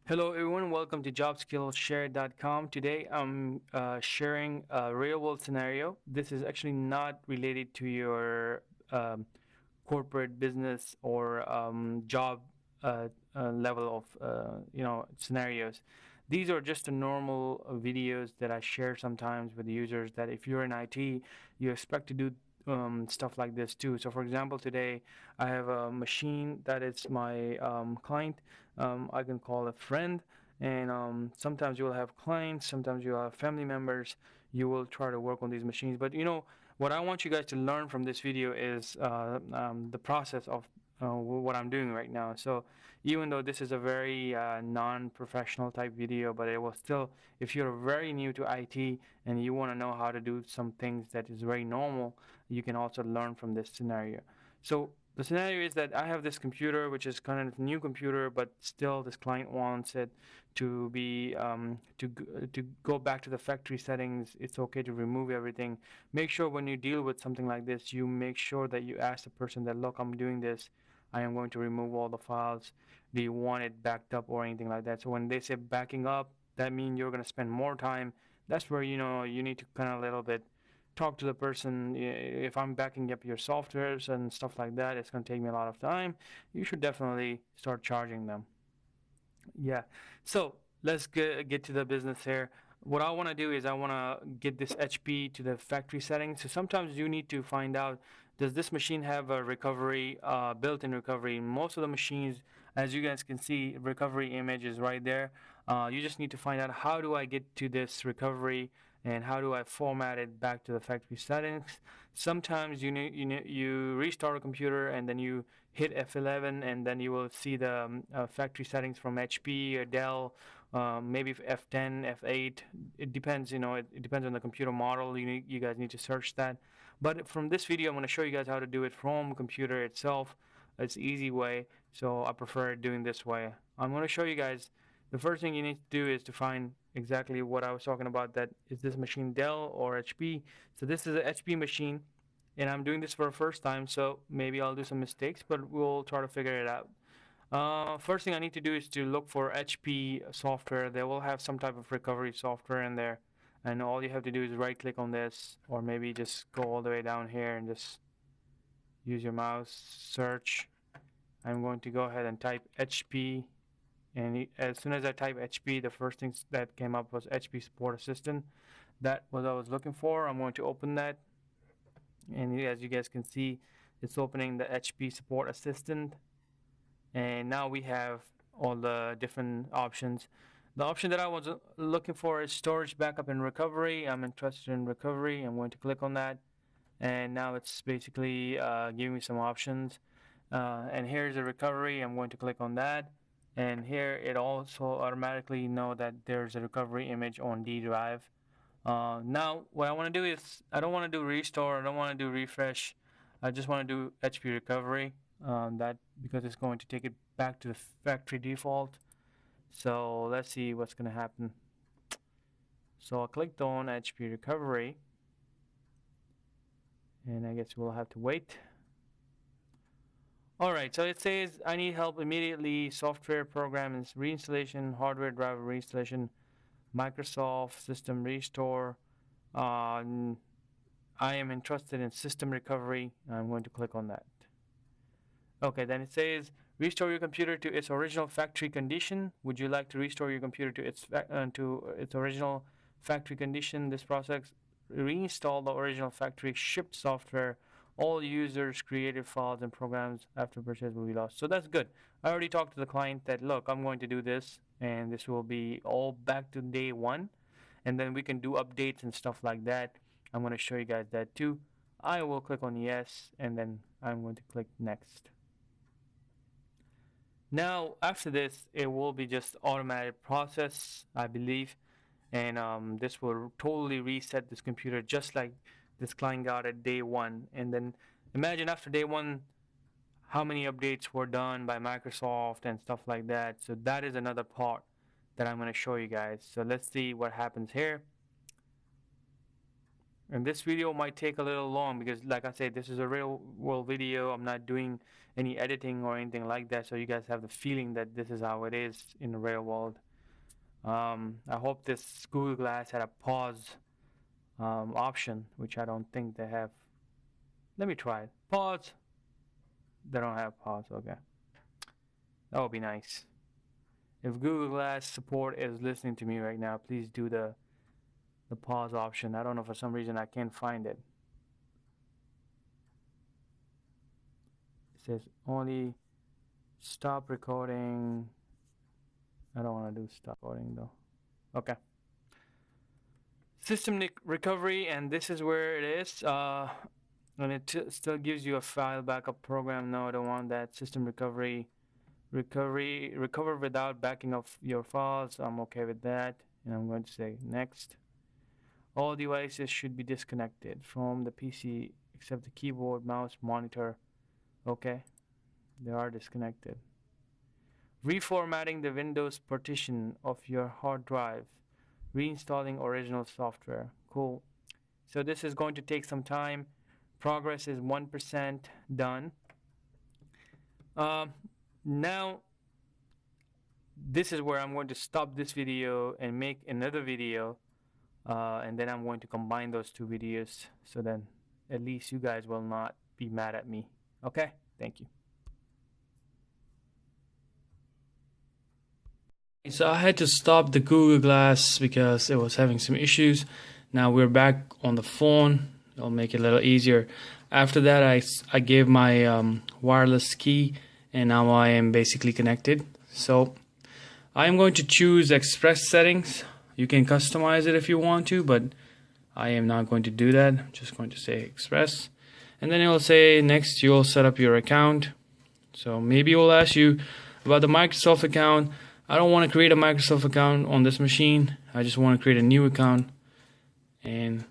Hello everyone, welcome to JobSkillShare.com. Today I'm sharing a real world scenario. This is actually not related to your corporate business or job level of scenarios. These are just the normal videos that I share sometimes with users that if you're in IT, you expect to do stuff like this too. So for example, today I have a machine that is my client. I can call a friend, and sometimes you will have clients, sometimes you will have family members. You will try to work on these machines, but what I want you guys to learn from this video is the process of what I'm doing right now. So even though this is a very non-professional type video, but it will still, if you're very new to IT and you want to know how to do some things that is very normal, you can also learn from this scenario. So the scenario is that I have this computer, which is kind of new computer, but still this client wants it to be to go back to the factory settings. It's okay to remove everything. Make sure when you deal with something like this, you make sure that you ask the person that, look, I'm doing this. I am going to remove all the files. Do you want it backed up or anything like that? So when they say backing up, that means you're going to spend more time. That's where you need to kind of a little bit talk to the person. If I'm backing up your softwares and stuff like that, it's going to take me a lot of time. You should definitely start charging them. Yeah. So let's get to the business here. What I want to do is I want to get this HP to the factory settings. So sometimes you need to find out, does this machine have a recovery, built-in recovery? Most of the machines, as you guys can see, recovery image is right there. You just need to find out, how do I get to this recovery and how do I format it back to the factory settings. Sometimes you restart a computer and then you hit F11 and then you will see the factory settings from HP or Dell, maybe F10, F8. It depends, it depends on the computer model. You guys need to search that. But from this video, I'm going to show you guys how to do it from computer itself. It's easy way, so I prefer doing this way. I'm going to show you guys. The first thing you need to do is to find exactly what I was talking about. That is this machine Dell or HP. So this is an HP machine, and I'm doing this for the first time, so maybe I'll do some mistakes, but we'll try to figure it out. First thing I need to do is to look for HP software. They will have some type of recovery software in there, and all you have to do is right click on this, or maybe just go all the way down here and just use your mouse, search. I'm going to go ahead and type HP, and as soon as I type HP, the first thing that came up was HP Support Assistant. That was what I was looking for. I'm going to open that, and as you guys can see, it's opening the HP Support Assistant, and now we have all the different options. The option that I was looking for is storage backup and recovery. I'm interested in recovery. I'm going to click on that, and now it's basically giving me some options. And here's the recovery. I'm going to click on that, and here it also automatically know that there's a recovery image on D drive. Now what I want to do is, I don't want to do restore, I don't want to do refresh. I just want to do HP recovery, that because it's going to take it back to the factory default. So let's see what's going to happen. So I clicked on HP recovery, and I guess we'll have to wait. Alright, so it says I need help immediately. Software program reinstallation, hardware driver reinstallation, Microsoft system restore. I am interested in system recovery. I'm going to click on that. Okay, then it says restore your computer to its original factory condition. Would you like to restore your computer to its original factory condition? This process reinstall the original factory shipped software. All users created files and programs after purchase will be lost. So that's good. I already talked to the client that, look, I'm going to do this, and this will be all back to day one, and then we can do updates and stuff like that. I'm going to show you guys that too. I will click on yes, and then I'm going to click next. Now after this, it will be just automatic process, I believe, and this will totally reset this computer just like this client got at day one. And then imagine after day one how many updates were done by Microsoft and stuff like that. So that is another part that I'm going to show you guys. So let's see what happens here. And this video might take a little long because, like I said, this is a real world video. I'm not doing any editing or anything like that, so you guys have the feeling that this is how it is in the real world. I hope this Google Glass had a pause option, which I don't think they have. Let me try it. Pause. They don't have pause. Okay, that would be nice. If Google Glass support is listening to me right now, please do the pause option. I don't know, for some reason I can't find it. It says only stop recording. I don't want to do stop recording though. Okay. System recovery, and this is where it is. And it still gives you a file backup program. No, I don't want that. System recovery. Recover without backing up your files. I'm okay with that, and I'm going to say next. All devices should be disconnected from the PC except the keyboard, mouse, monitor. Okay, they are disconnected. Reformatting the Windows partition of your hard drive. Reinstalling original software. Cool. So this is going to take some time. Progress is 1% done. Now, this is where I'm going to stop this video and make another video, and then I'm going to combine those two videos so then at least you guys will not be mad at me. Okay? Thank you. So I had to stop the Google Glass because it was having some issues. Now we're back on the phone. It'll make it a little easier. After that, I gave my wireless key, and now I am basically connected. So I am going to choose Express settings. You can customize it if you want to, but I am not going to do that. I'm just going to say Express, and then it will say next you'll set up your account. So maybe it will ask you about the Microsoft account. I don't want to create a Microsoft account on this machine. I just want to create a new account, and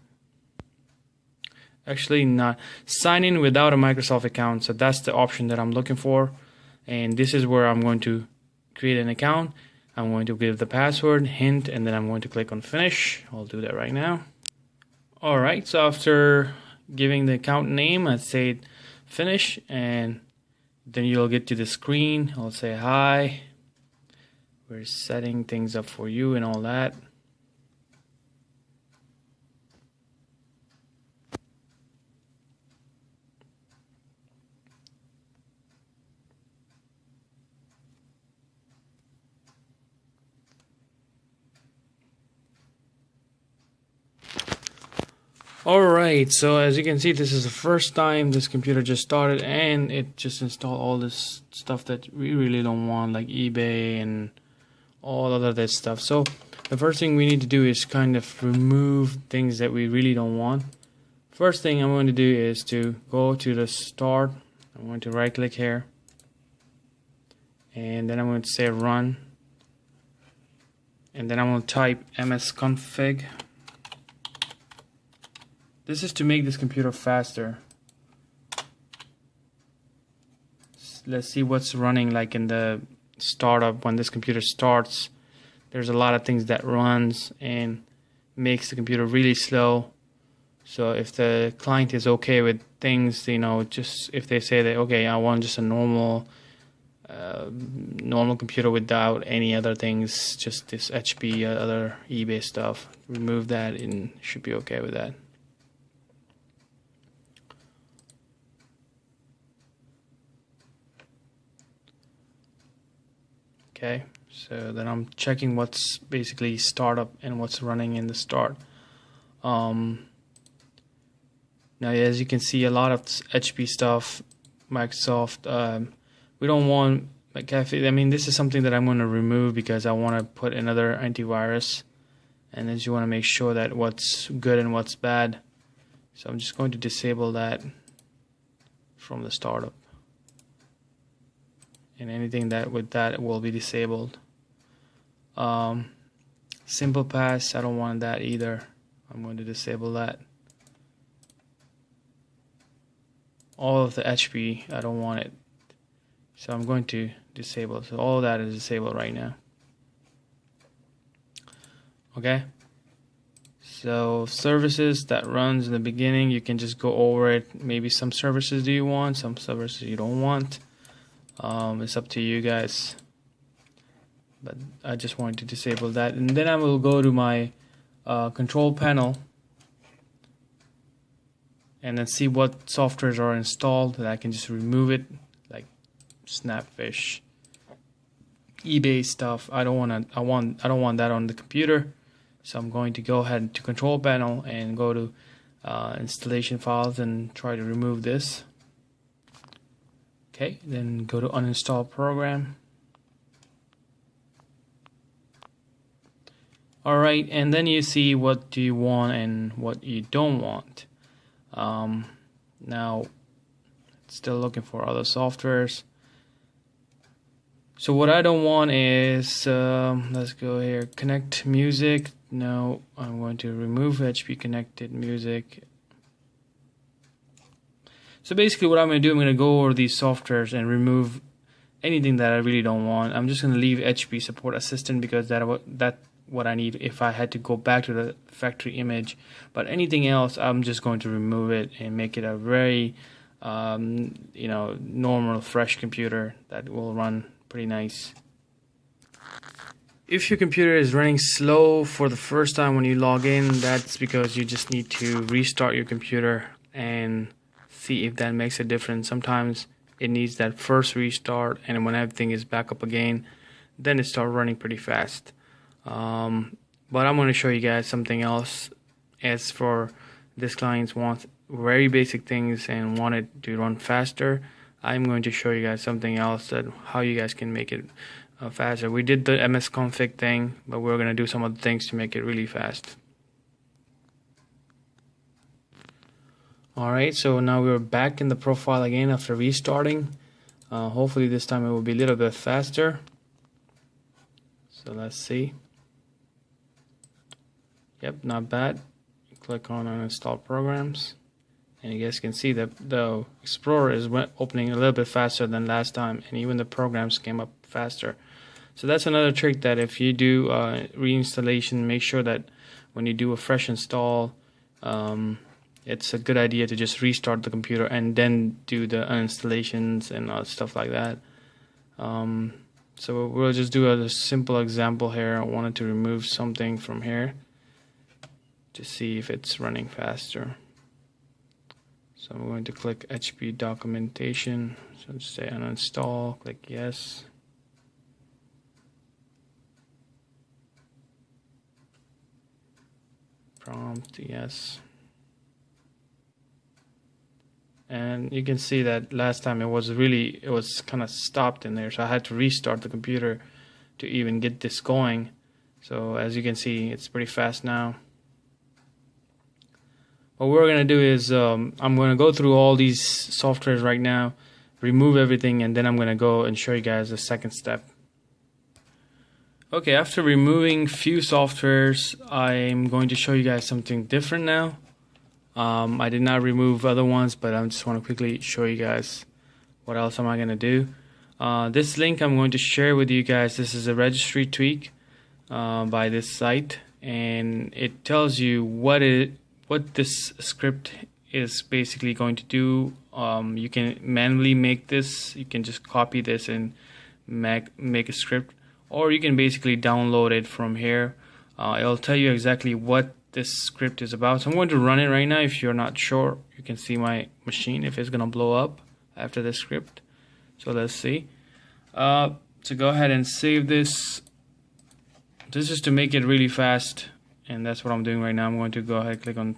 actually not sign in without a Microsoft account. So that's the option that I'm looking for, and this is where I'm going to create an account. I'm going to give the password, hint, and then I'm going to click on finish. I'll do that right now. Alright, so after giving the account name, I'd say finish, and then you'll get to the screen. I'll say hi. We're setting things up for you and all that. Alright, so as you can see, this is the first time this computer just started, and it just installed all this stuff that we really don't want, like eBay and all other that stuff. So the first thing we need to do is kind of remove things that we really don't want. First thing I'm going to do is to go to the start. I'm going to right click here, and then I'm going to say run, and then I'm going to type msconfig. This is to make this computer faster. Let's see what's running like in the startup. When this computer starts, there's a lot of things that runs and makes the computer really slow. So if the client is okay with things, you know, just if they say that, okay, I want just a normal computer without any other things, just this HP, other eBay stuff, remove that and should be okay with that. Okay, so then I'm checking what's basically startup and what's running in the start. Now, as you can see, a lot of HP stuff, Microsoft. We don't want McAfee. I mean, this is something that I'm going to remove because I want to put another antivirus, and then you want to make sure that what's good and what's bad. So I'm just going to disable that from the startup. And anything that with that will be disabled. Simple pass, I don't want that either. I'm going to disable that. All of the HP, I don't want it. So I'm going to disable. So all of that is disabled right now. Okay. So services that runs in the beginning, you can just go over it. Maybe some services do you want, some services you don't want. It's up to you guys, but I just wanted to disable that. And then I will go to my control panel and then see what softwares are installed, and I can just remove it, like Snapfish, eBay stuff. I don't want that on the computer. So I'm going to go ahead to control panel and go to installation files and try to remove this. Okay, then go to uninstall program. Alright, and then you see what do you want and what you don't want. Now, still looking for other softwares. So what I don't want is, let's go here, connect music. No, I'm going to remove HP connected music. So basically what I'm going to do, I'm going to go over these softwares and remove anything that I really don't want. I'm just going to leave HP support assistant because that's what I need if I had to go back to the factory image. But anything else, I'm just going to remove it and make it a very normal fresh computer that will run pretty nice. If your computer is running slow for the first time when you log in, that's because you just need to restart your computer and see if that makes a difference. Sometimes it needs that first restart, and when everything is back up again, then it starts running pretty fast. But I'm going to show you guys something else. As for this client wants very basic things and want it to run faster, I'm going to show you guys something else, that how you guys can make it faster. We did the MS config thing, but we're going to do some other things to make it really fast. Alright, so now we're back in the profile again after restarting. Hopefully this time it will be a little bit faster. So let's see. Yep, not bad. Click on uninstall programs, and you guys can see that the Explorer is opening a little bit faster than last time, and even the programs came up faster. So that's another trick, that if you do reinstallation, make sure that when you do a fresh install, it's a good idea to just restart the computer and then do the uninstallations and stuff like that. So we'll just do a simple example here. I wanted to remove something from here to see if it's running faster. So I'm going to click HP documentation. So just say uninstall, click yes. Prompt yes. And you can see that last time it was kind of stopped in there, so I had to restart the computer to even get this going. So as you can see, it's pretty fast now. What we're going to do is I'm going to go through all these softwares right now, remove everything, and then I'm going to go and show you guys the second step. Okay, after removing few softwares, I'm going to show you guys something different now. I did not remove other ones, but I just want to quickly show you guys what else am I going to do. This link I'm going to share with you guys. This is a Registry Tweak by this site, and it tells you what this script is basically going to do. You can manually make this. You can just copy this and make a script, or you can basically download it from here. It'll tell you exactly what this script is about. So I'm going to run it right now. If you're not sure, you can see my machine if it's gonna blow up after the script. So let's see. So go ahead and save this. This is to make it really fast, and that's what I'm doing right now. I'm going to go ahead and click on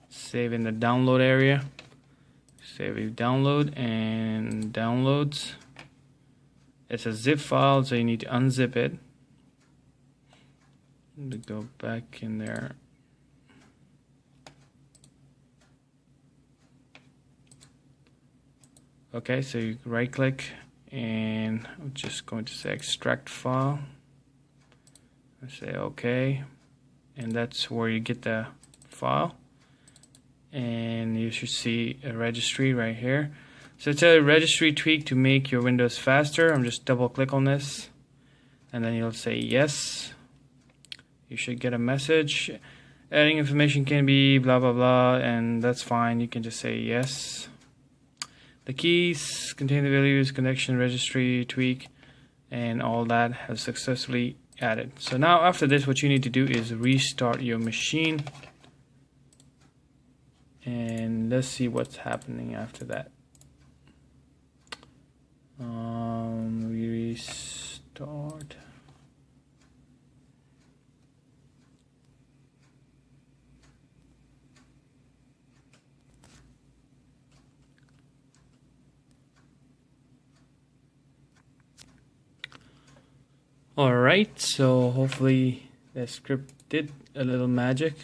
save in the download area. Save it, download, and downloads. It's a zip file, so you need to unzip it. Go back in there. Okay, so you right click, and I'm just going to say extract file. I say okay, and that's where you get the file, and you should see a registry right here. So it's a registry tweak to make your Windows faster. I'm just double click on this, and then you'll say yes. You should get a message. Adding information can be blah blah blah, and that's fine. You can just say yes. The keys contain the values, connection, registry, tweak, and all that has successfully added. So now after this, what you need to do is restart your machine. And let's see what's happening after that. Restart. Alright, so hopefully that script did a little magic.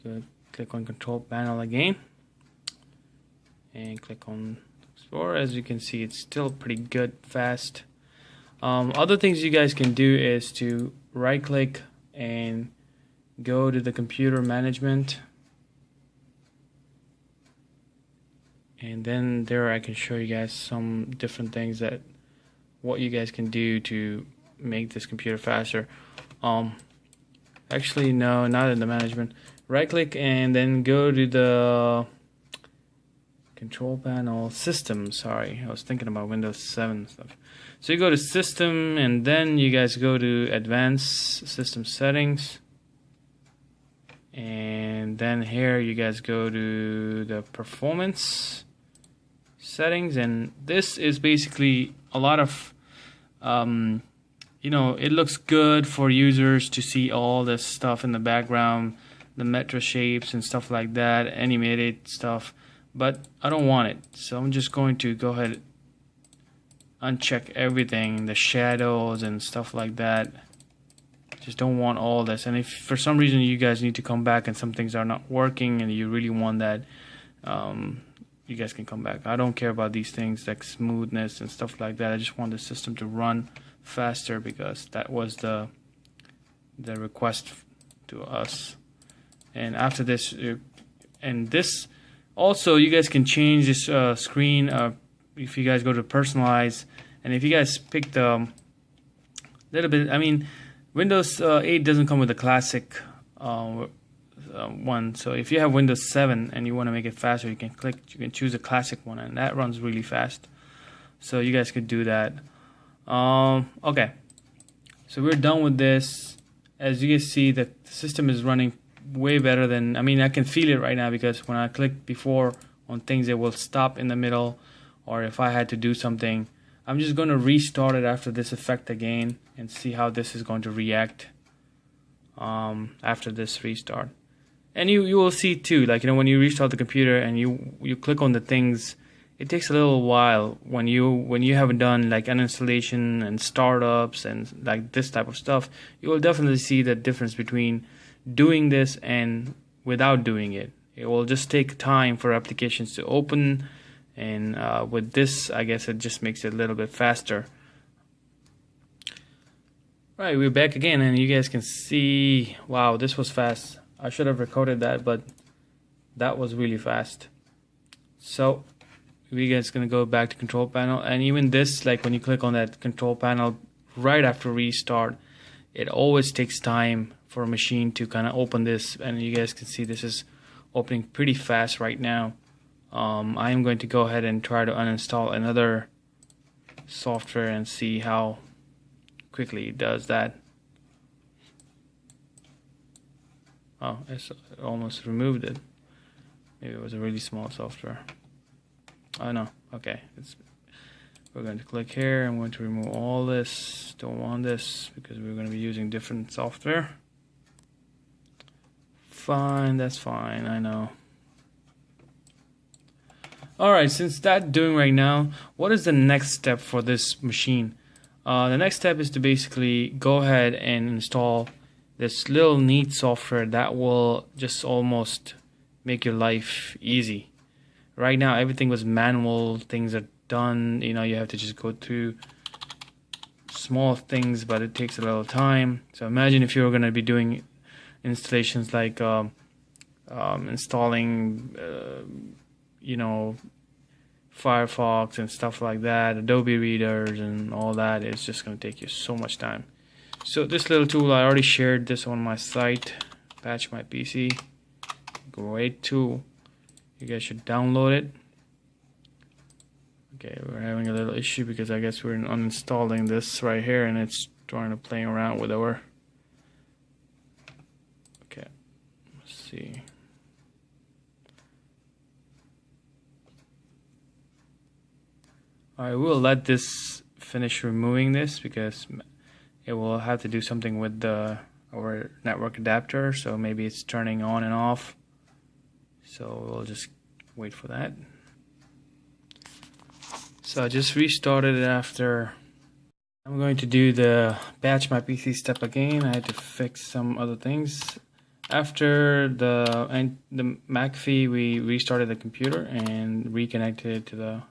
Good. Click on control panel again and click on Explorer. As you can see, it's still pretty good, fast. Other things you guys can do is to right click and go to the computer management, and then there I can show you guys some different things that what you guys can do to make this computer faster. Actually no, not in the management. Right click and then go to the control panel system. Sorry, I was thinking about Windows 7 stuff. So you go to system and then you guys go to advanced system settings, and then here you guys go to the performance settings, and this is basically a lot of you know, it looks good for users to see all this stuff in the background, the metro shapes and stuff like that, animated stuff, but I don't want it. So I'm just going to go ahead and uncheck everything, the shadows and stuff like that. Just don't want all this. And if for some reason you guys need to come back and some things are not working and you really want that, you guys can come back. I don't care about these things like smoothness and stuff like that. I just want the system to run faster because that was the request to us. And after this, and this also, you guys can change this screen if you guys go to personalize, and if you guys pick the little bit, I mean, Windows 8 doesn't come with a classic one. So if you have Windows 7 and you want to make it faster, you can choose a classic one, and that runs really fast. So you guys could do that. Okay, so we're done with this. As you guys see, the system is running way better than, I mean, I can feel it right now because when I click before on things, it will stop in the middle, or if I had to do something. I'm just going to restart it after this effect again and see how this is going to react after this restart. And you will see too, like, you know, when you restart the computer and you click on the things, it takes a little while when you haven't done like uninstallation and startups and like this type of stuff. You will definitely see the difference between doing this and without doing it. It will just take time for applications to open, and with this, I guess it just makes it a little bit faster. Right, we're back again, and you guys can see, wow, this was fast. I should have recorded that, but that was really fast. So we guys gonna go back to control panel, and even this, like when you click on that control panel right after restart, it always takes time for a machine to kind of open this, and you guys can see this is opening pretty fast right now. I am going to go ahead and try to uninstall another software and see how quickly it does that. Oh, it's almost removed it. Maybe it was a really small software. Oh no, okay. We're going to click here. I'm going to remove all this. Don't want this because we're going to be using different software. Fine, that's fine, I know. Alright, since that's doing right now, what is the next step for this machine? The next step is to basically go ahead and install this little neat software that will just almost make your life easy. Right now everything was manual, things are done, you know, you have to just go through small things, but it takes a little time. So imagine if you were going to be doing installations like installing you know, Firefox and stuff like that, Adobe readers and all that. It's just going to take you so much time. So this little tool, I already shared this on my site, Patch My PC. Great tool. You guys should download it. Okay, we're having a little issue because I guess we're uninstalling this right here and it's trying to play around with our. Okay, let's see. Alright, we'll let this finish removing this because it will have to do something with our network adapter, so maybe it's turning on and off. So we'll just wait for that. So I just restarted it after. I'm going to do the batch my PC step again. I had to fix some other things. After the McAfee, we restarted the computer and reconnected it to the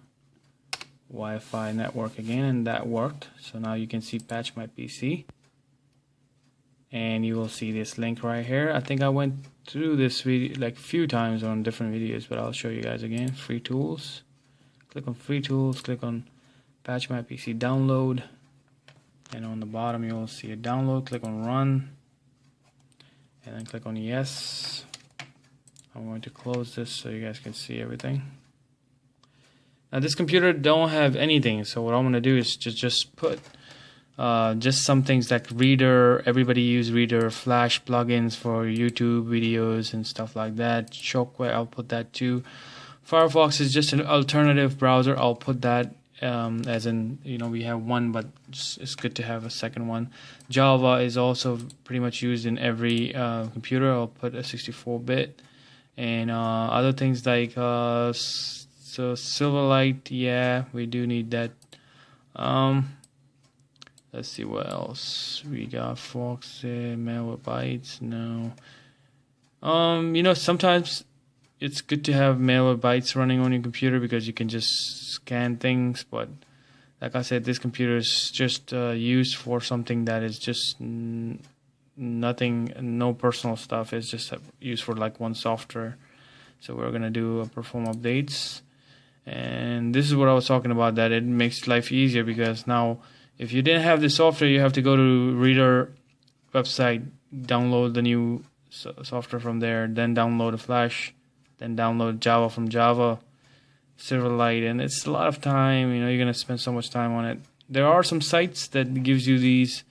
Wi-Fi network again, and that worked. So now you can see patch my PC, and you will see this link right here. I think I went through this video like a few times on different videos, but I'll show you guys again. Free tools. Click on free tools, click on patch my PC download, and on the bottom you will see a download. Click on run and then click on yes. I'm going to close this so you guys can see everything. Now this computer don't have anything, so what I'm going to do is just put just some things like Reader. Everybody use Reader, Flash plugins for YouTube videos and stuff like that. Shockwave, I'll put that too. Firefox is just an alternative browser. I'll put that as in, you know, we have one, but it's good to have a second one. Java is also pretty much used in every computer. I'll put a 64-bit. And other things like so Silverlight, yeah, we do need that. Let's see what else we got. Fox, Malwarebytes, no. You know, sometimes it's good to have Malwarebytes running on your computer because you can just scan things, but like I said, this computer is just used for something that is just nothing, no personal stuff. It's just used for like one software. So we're gonna do perform updates, and this is what I was talking about, that it makes life easier because now if you didn't have the software, you have to go to Reader website, download the new software from there, then download a Flash, then download Java from Java, Silverlight, and it's a lot of time. You know, you're gonna spend so much time on it. There are some sites that gives you these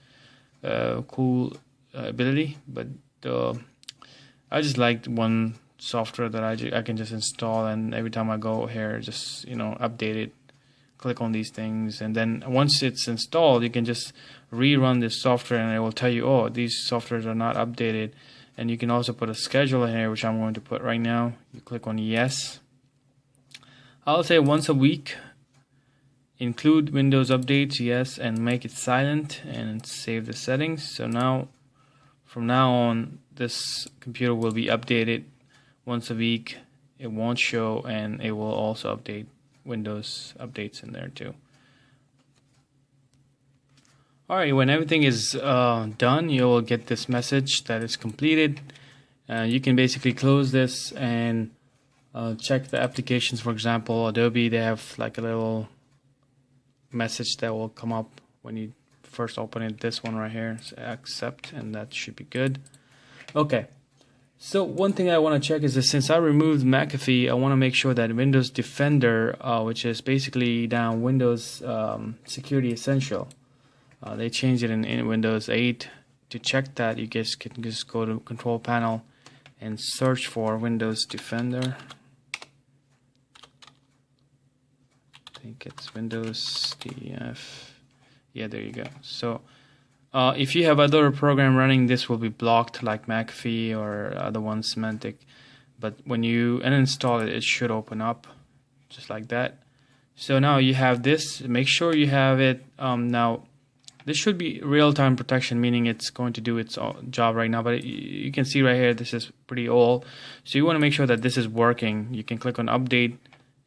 cool ability, but I just liked one software that I can just install, and every time I go here, just, you know, update it, click on these things, and then once it's installed, you can just rerun this software, and it will tell you, oh, these softwares are not updated. And you can also put a schedule in here, which I'm going to put right now. You click on yes. I'll say once a week. Include Windows updates, yes, and make it silent, and save the settings. So now, from now on, this computer will be updated once a week. It won't show, and it will also update Windows updates in there too. Alright, when everything is done, you will get this message that it's completed. You can basically close this and check the applications. For example, Adobe, they have like a little message that will come up when you first open it. This one right here, so accept, and that should be good. Okay, so one thing I want to check is that since I removed McAfee, I want to make sure that Windows Defender, which is basically down Windows Security Essential, they changed it in Windows 8. To check that, you guys can just go to Control Panel and search for Windows Defender. I think it's Windows DF. Yeah, there you go. So if you have other program running, this will be blocked, like McAfee or other ones, Symantec. But when you uninstall it, it should open up just like that. So now you have this. Make sure you have it. Now this should be real-time protection, meaning it's going to do its job right now. But you can see right here, this is pretty old. So you want to make sure that this is working. You can click on Update,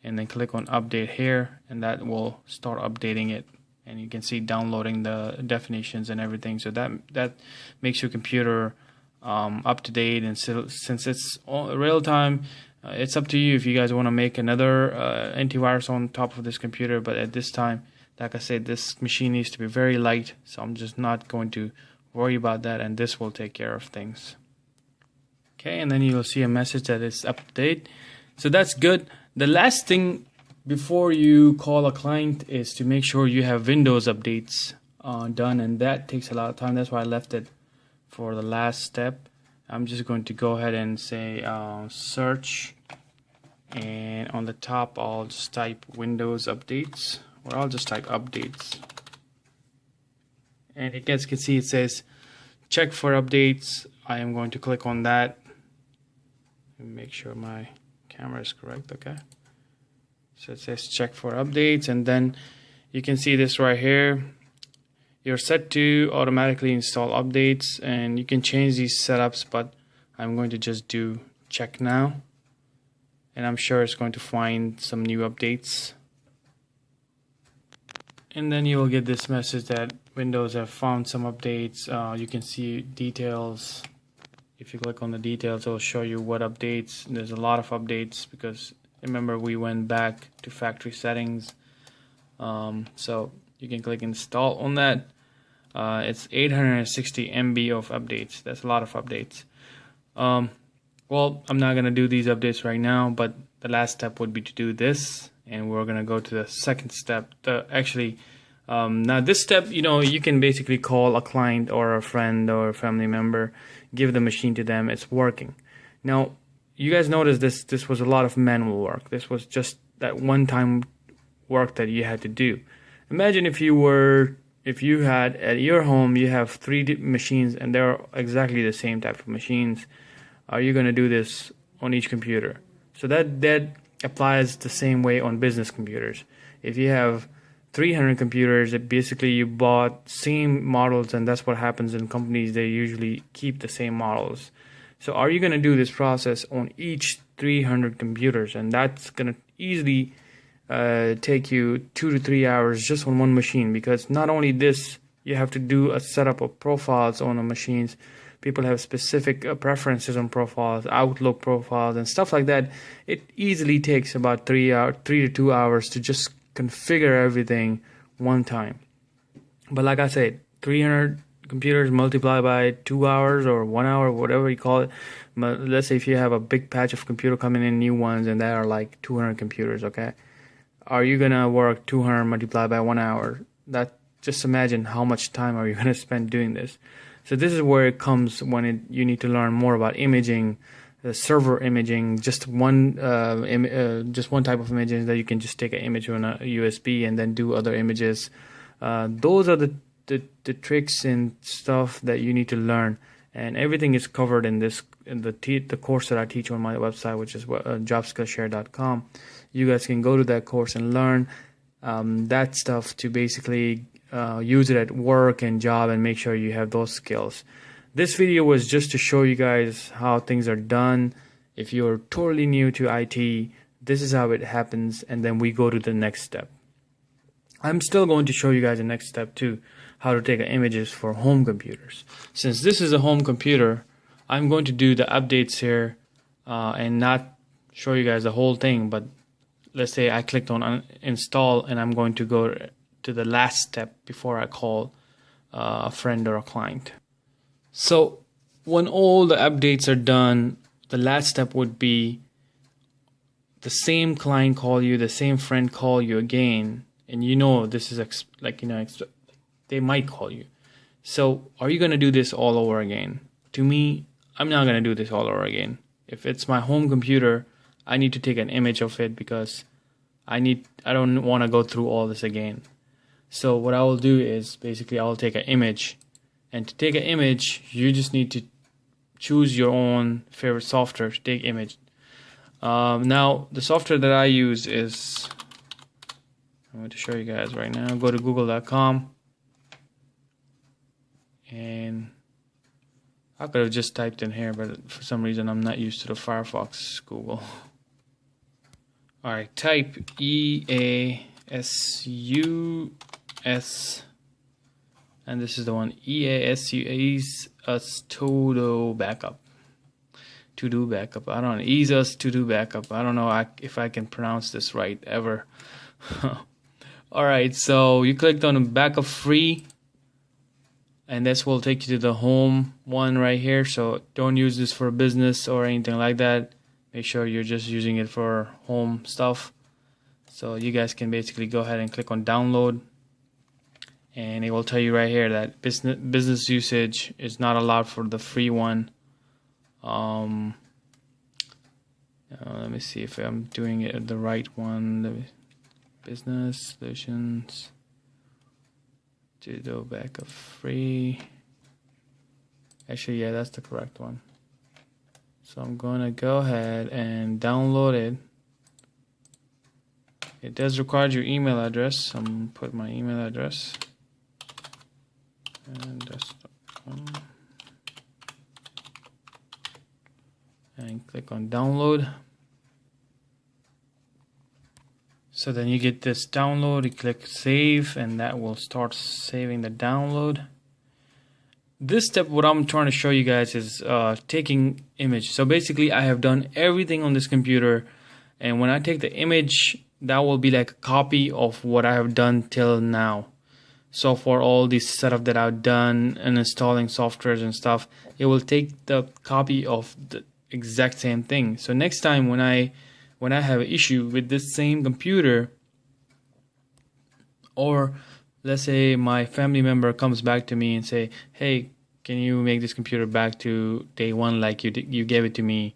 and then click on Update here, and that will start updating it. And you can see downloading the definitions and everything. So that makes your computer up to date. And so, since it's real-time, it's up to you if you guys want to make another antivirus on top of this computer. But at this time, like I said, this machine needs to be very light, so I'm just not going to worry about that, and this will take care of things. Okay, and then you'll see a message that it's up to date. So that's good. The last thing before you call a client is to make sure you have Windows updates done, and that takes a lot of time. That's why I left it for the last step. I'm just going to go ahead and say search, and on the top I'll just type Windows updates, or I'll just type updates, and you guys can see it says check for updates. I am going to click on that and make sure my camera is correct. Okay, so it says check for updates, and then you can see this right here. You're set to automatically install updates, and you can change these setups, but I'm going to just do check now, and I'm sure it's going to find some new updates. And then you will get this message that Windows have found some updates. You can see details. If you click on the details, it will show you what updates. There's a lot of updates because remember we went back to factory settings. So you can click install on that. It's 860 MB of updates. That's a lot of updates. Well, I'm not gonna do these updates right now, but the last step would be to do this, and we're gonna go to the second step. Now this step, you can basically call a client or a friend or a family member, give the machine to them. It's working. Now you guys notice this was a lot of manual work. This was just that one-time work that you had to do. Imagine if you had at your home, you have 3 machines and they're exactly the same type of machines. Are you going to do this on each computer? So that applies the same way on business computers. If you have 300 computers, basically you bought same models, and that's what happens in companies. They usually keep the same models. So are you going to do this process on each 300 computers? And that's going to easily take you 2 to 3 hours just on one machine, because not only this, you have to do a setup of profiles on the machines. People have specific preferences on profiles, Outlook profiles, and stuff like that. It easily takes about 3 to 2 hours to just configure everything one time. But like I said, 300 computers multiplied by 2 hours or 1 hour, whatever you call it. But let's say if you have a big patch of computer coming in, new ones, and there are like 200 computers, okay? Are you gonna work 200 multiplied by 1 hour? That, just imagine how much time are you gonna spend doing this. So this is where it comes when you need to learn more about imaging, server imaging. Just one type of imaging that you can just take an image on a USB and then do other images. Those are the tricks and stuff that you need to learn, and everything is covered in the course that I teach on my website, which is jobskillshare.com. You guys can go to that course and learn that stuff to basically use it at work and job and make sure you have those skills. This video was just to show you guys how things are done. If you're totally new to IT, this is how it happens, and then we go to the next step. I'm still going to show you guys the next step too, how to take images for home computers. Since this is a home computer, I'm going to do the updates here and not show you guys the whole thing, but let's say I clicked on install, and I'm going to go to the last step before I call a friend or a client. So when all the updates are done, the last step would be the same client call you, the same friend call you again, and this is they might call you. So are you going to do this all over again? To me, I'm not going to do this all over again. If it's my home computer, I need to take an image of it because I don't want to go through all this again. So what I will do is basically I will take an image, and to take an image you just need to choose your own favorite software to take image. Now the software that I use is, I'm going to show you guys right now. Go to google.com, and I could have just typed in here, but for some reason I'm not used to the Firefox Google. Alright, type EASUS, and this is the one, EASUS to do backup. To do backup. I don't know. EASUS to do backup. I don't know if I can pronounce this right ever. Alright, so you clicked on backup free, and this will take you to the home one right here. So don't use this for business or anything like that. Make sure you're just using it for home stuff. So you guys can basically go ahead and click on download, and it will tell you right here that business usage is not allowed for the free one. Let me see if I'm doing it the right one. Business solutions to go backup free. Actually, yeah, that's the correct one. So I'm gonna go ahead and download it. It does require your email address. I'm gonna put my email address. And click on download. So then you get this download, you click save, and that will start saving the download. This step, what I'm trying to show you guys is taking image. So basically I have done everything on this computer, and when I take the image, that will be like a copy of what I have done till now. So for all this setup that I've done and installing softwares and stuff, it will take the copy of the exact same thing. So next time when I have an issue with this same computer, or let's say my family member comes back to me and say, hey, can you make this computer back to day one like you gave it to me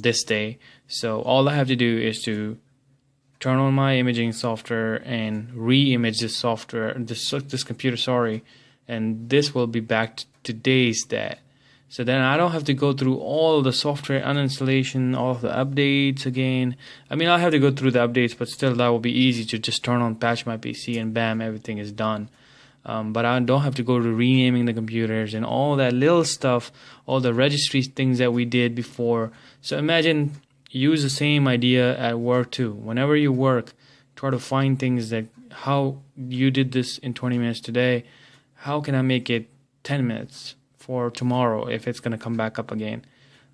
this day? So all I have to do is to turn on my imaging software and re-image this computer, sorry, and this will be back to today's date. So then I don't have to go through all the software uninstallation, all of the updates again. I mean, I'll have to go through the updates, but still that will be easy to just turn on, patch my PC, and bam, everything is done. But I don't have to go to renaming the computers and all that little stuff, all the registry things that we did before. So imagine, use the same idea at work too. Whenever you work, try to find things that, how you did this in 20 minutes today, how can I make it 10 minutes for tomorrow if it's going to come back up again?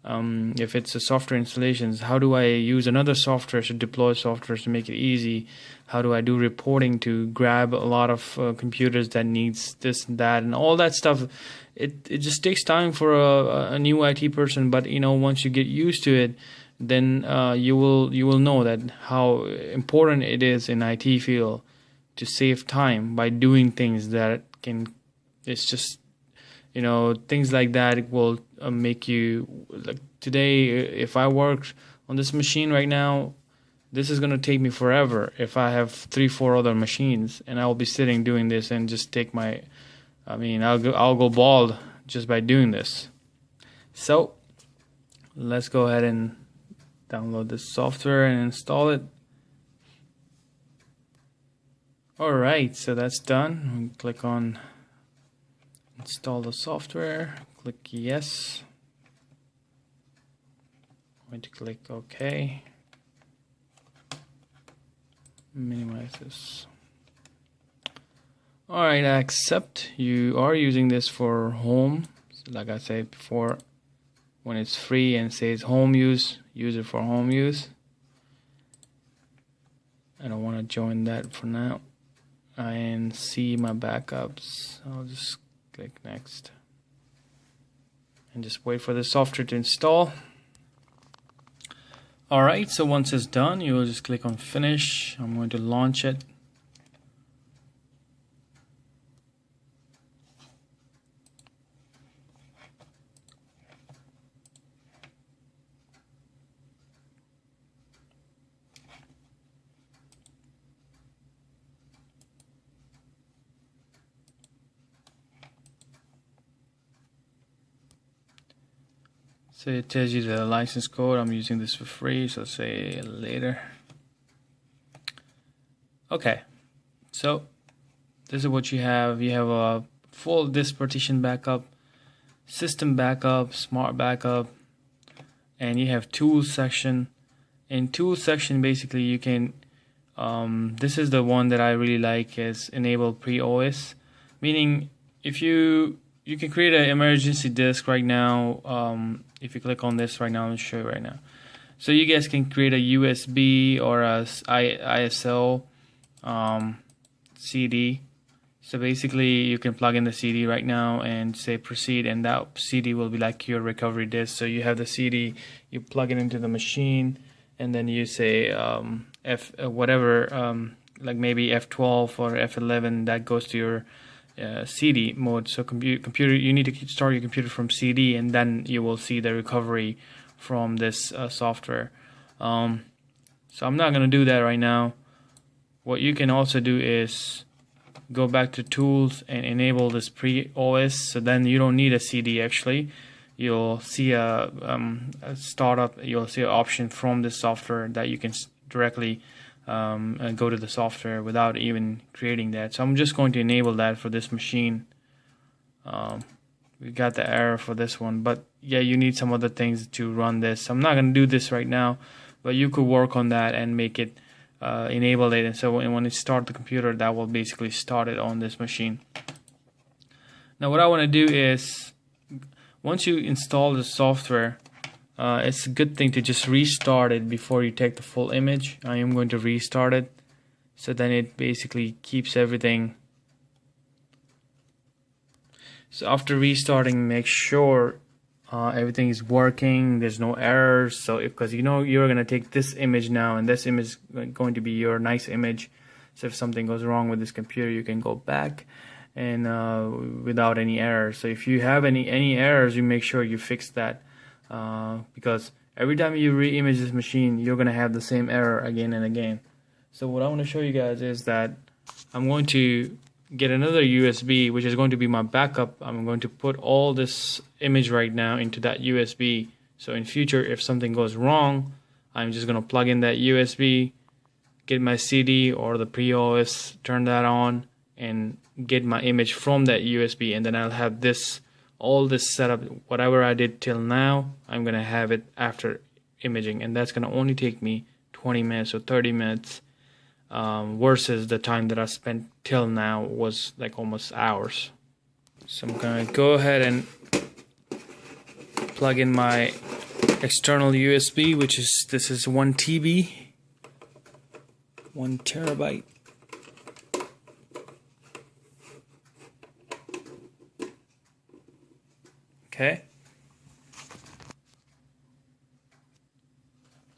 If it's a software installations, how do I use another software to deploy software to make it easy? How do I do reporting to grab a lot of computers that needs this and that and all that stuff? It just takes time for a new IT person, but you know, once you get used to it, then you will know that how important it is in IT field to save time by doing things that can, it's just, you know, things like that will make you, like today, if I worked on this machine right now, this is going to take me forever if I have 3-4 other machines, and I'll be sitting doing this and just take my, I mean, I'll go bald just by doing this. So let's go ahead and download this software and install it. Alright, so that's done. Click on install the software, click yes. I'm going to click OK. Minimize this. Alright, I accept. You are using this for home. So like I said before, when it's free and says home use, use it for home use. I don't want to join that for now. And see my backups. I'll just click next. And just wait for the software to install. Alright, so once it's done, you will just click on finish. I'm going to launch it. So it tells you the license code. I'm using this for free, so say later. Okay, so this is what you have. You have a full disk partition backup, system backup, smart backup, and you have tools section. In tools section, basically you can, this is the one that I really like, is enable pre-OS, meaning if you can create an emergency disk right now. If you click on this right now, I'll show you right now. So you guys can create a USB or a ISO CD. So basically you can plug in the CD right now and say proceed, and that CD will be like your recovery disk. So you have the CD, you plug it into the machine, and then you say whatever, like maybe F12 or F11, that goes to your CD mode. So computer, you need to start your computer from CD, and then you will see the recovery from this software. So I'm not going to do that right now. What you can also do is go back to tools and enable this pre-OS, so then you don't need a CD. Actually, you'll see a startup, you'll see an option from this software that you can directly go to the software without even creating that. So I'm just going to enable that for this machine. We got the error for this one, but yeah, you need some other things to run this. I'm not going to do this right now, but you could work on that and make it enable it, and so when it start the computer, that will basically start it on this machine. Now what I want to do is, once you install the software, it's a good thing to just restart it before you take the full image. I am going to restart it, so then it basically keeps everything. So after restarting, make sure everything is working, there's no errors. So because you know you're gonna take this image now, and this image is going to be your nice image, so if something goes wrong with this computer, you can go back and without any errors. So if you have any errors, you make sure you fix that, because every time you re-image this machine, you're gonna have the same error again and again. So what I want to show you guys is that I'm going to get another USB, which is going to be my backup. I'm going to put all this image right now into that USB, so in future if something goes wrong, I'm just going to plug in that USB, get my CD or the pre-OS, turn that on, and get my image from that USB, and then I'll have this, all this setup, whatever I did till now, I'm going to have it after imaging, and that's going to only take me 20 minutes or 30 minutes, versus the time that I spent till now was like almost hours. So I'm gonna go ahead and plug in my external USB, which is, this is 1 TB, 1 terabyte. Okay,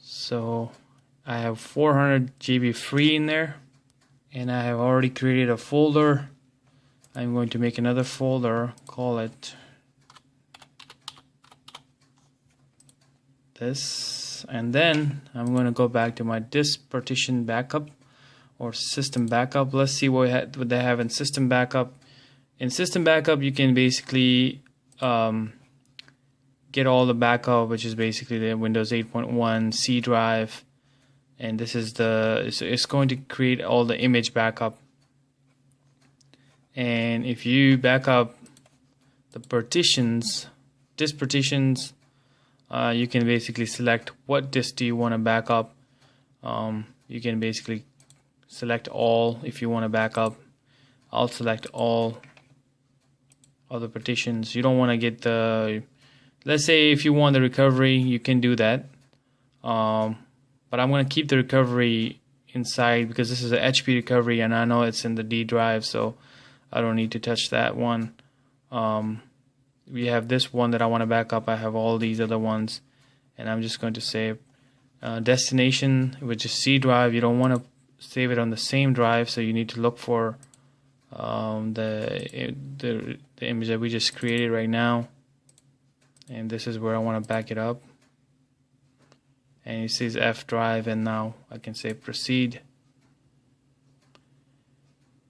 so I have 400 GB free in there, and I have already created a folder. I'm going to make another folder, call it this, and then I'm going to go back to my disk partition backup or system backup. Let's see what they have in system backup. In system backup, you can basically get all the backup, which is basically the Windows 8.1 C drive. And this is it's going to create all the image backup. And if you back up the partitions, disk partitions, you can basically select what disk do you want to back up. You can basically select all if you want to back up. I'll select all other partitions. You don't want to get the, let's say if you want the recovery, you can do that. But I'm going to keep the recovery inside because this is a HP recovery, and I know it's in the D drive, so I don't need to touch that one. We have this one that I want to back up. I have all these other ones, and I'm just going to save destination, which is C drive. You don't want to save it on the same drive, so you need to look for the image that we just created right now, and this is where I want to back it up. And it says F drive, and now I can say proceed,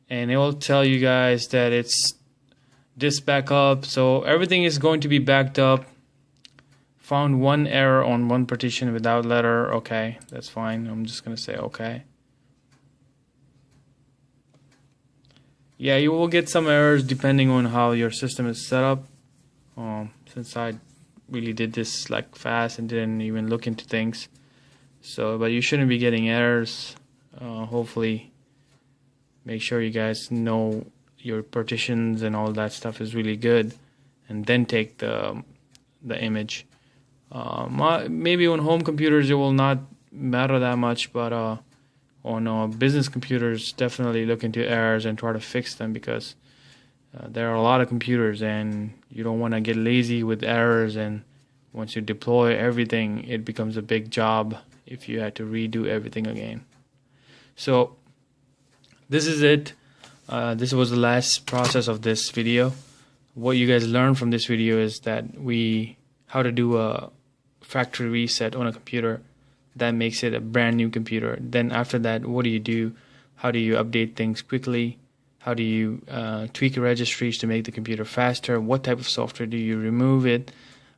and it will tell you guys that it's disk backup, so everything is going to be backed up. Found one error on one partition without letter. Okay, that's fine. I'm just gonna say okay. Yeah, you will get some errors depending on how your system is set up. Since I really did this like fast and didn't even look into things, so but you shouldn't be getting errors. Hopefully, make sure you guys know your partitions and all that stuff is really good, and then take the image. Maybe on home computers it will not matter that much, but on business computers, definitely look into errors and try to fix them, because there are a lot of computers and you don't want to get lazy with errors, and once you deploy everything, it becomes a big job if you had to redo everything again. So this is it. This was the last process of this video. What you guys learned from this video is that how to do a factory reset on a computer that makes it a brand new computer. Then after that, what do you do? How do you update things quickly? How do you tweak registries to make the computer faster? What type of software do you remove it?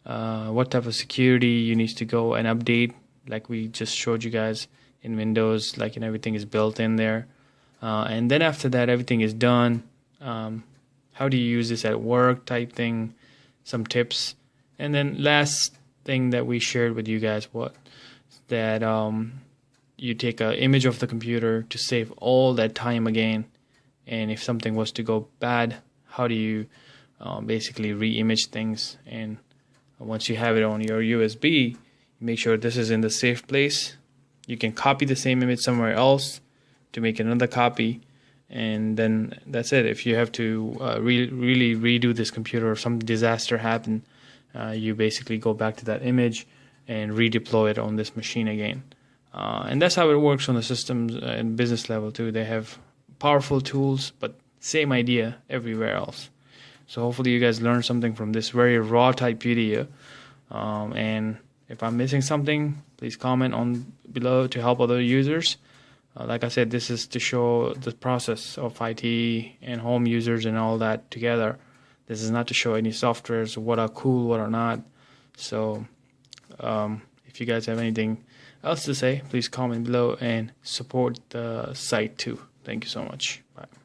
What type of security you need to go and update, like we just showed you guys in Windows, like, everything is built in there. And then after that, everything is done. How do you use this at work type thing, some tips. And then last thing that we shared with you guys was that you take an image of the computer to save all that time again. And if something was to go bad, how do you basically re-image things? And once you have it on your USB, make sure this is in the safe place. You can copy the same image somewhere else to make another copy, and then that's it. If you have to really redo this computer or some disaster happened, you basically go back to that image and redeploy it on this machine again. And that's how it works on the systems and business level too. They have powerful tools, but same idea everywhere else. So hopefully you guys learned something from this very raw type video. And if I'm missing something, please comment on below to help other users. Like I said, this is to show the process of IT and home users and all that together. This is not to show any softwares, what are cool, what are not. So if you guys have anything else to say, please comment below and support the site too. Thank you so much. Bye.